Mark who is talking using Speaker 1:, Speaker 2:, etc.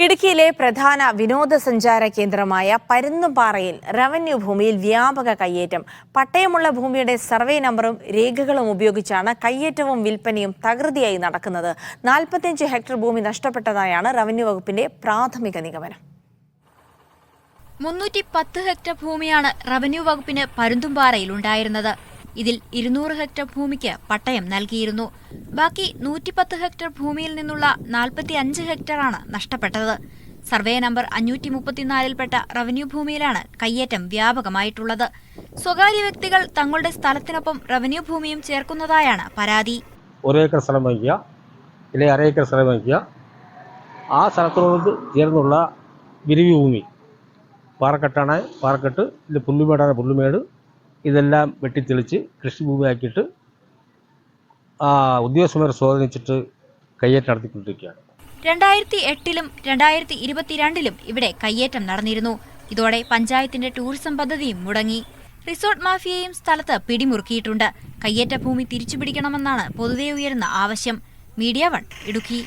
Speaker 1: ഇടുക്കിയിലെ പ്രധാന വിനോദസഞ്ചാര കേന്ദ്രമായ പരുന്തുംപാറയിൽ റവന്യൂ ഭൂമിയിൽ വ്യാപക കയ്യേറ്റം. പട്ടയമുള്ള ഭൂമിയുടെ സർവേ നമ്പറും രേഖകളും ഉപയോഗിച്ചാണ് കയ്യേറ്റവും വിൽപ്പനയും തകൃതിയായി നടക്കുന്നത്. 45 ഹെക്ടർ ഭൂമി നഷ്ടപ്പെട്ടതായാണ് റവന്യൂ വകുപ്പിന്റെ പ്രാഥമിക നിഗമനം.
Speaker 2: 310 ഹെക്ടർ ഭൂമിയാണ് റവന്യൂ വകുപ്പിന് പരുന്തുംപാറയിൽ ഉണ്ടായിരുന്നത്. ഇതിൽ 200 ഹെക്ടർ ഭൂമിക്ക് പട്ടയം നൽകിയിരുന്നു. ബാക്കി 110 ഹെക്ടർ ഭൂമിയിൽ നിന്നുള്ള 45 ഹെക്ടറാണ് നഷ്ടപ്പെട്ടത്. സർവേ നമ്പർ 534-ൽപ്പെട്ട റവന്യൂ ഭൂമിയിലാണ് കയ്യേറ്റം വ്യാപകമായിട്ടുള്ളത്. സ്വകാര്യ വ്യക്തികൾ തങ്ങളുടെ സ്ഥലത്തിനൊപ്പം റവന്യൂ ഭൂമിയും ചേർക്കുന്നതായാണ് പരാതി.
Speaker 3: 1 ഏക്കർ സ്ഥലം വാങ്ങിക്കുക, ഇല്ലെങ്കിൽ 1/2 ഏക്കർ സ്ഥലം വാങ്ങിക്കുക. ആ സ്ഥലത്തോട് ചേർന്നുള്ള വിരിവ് ഭൂമി പാറക്കെട്ടാണ് പാറക്കെട്ട്, ഇത് പുല്ലുമേടാണ് പുല്ലുമേട്, ഇതെല്ലാം വെട്ടിത്തെളിച്ച് കൃഷിഭൂമിയാക്കിയിട്ട് ഉദ്യോഗസ്ഥന്മാരെ സ്വാധീനിച്ചിട്ട് കയ്യേറ്റം നടത്തിക്കൊണ്ടിരിക്കുകയാണ്.
Speaker 2: 2008-ലും 2022-ലും ഇവിടെ കയ്യേറ്റം നടന്നിരുന്നു. ഇതോടെ പഞ്ചായത്തിന്റെ ടൂറിസം പദ്ധതിയും മുടങ്ങി. റിസോർട്ട് മാഫിയയും സ്ഥലത്ത് പിടിമുറുക്കിയിട്ടുണ്ട്. കയ്യേറ്റ ഭൂമി തിരിച്ചുപിടിക്കണമെന്നാണ് പൊതുവെ ഉയരുന്ന ആവശ്യം. മീഡിയ 1 ഇടുക്കി.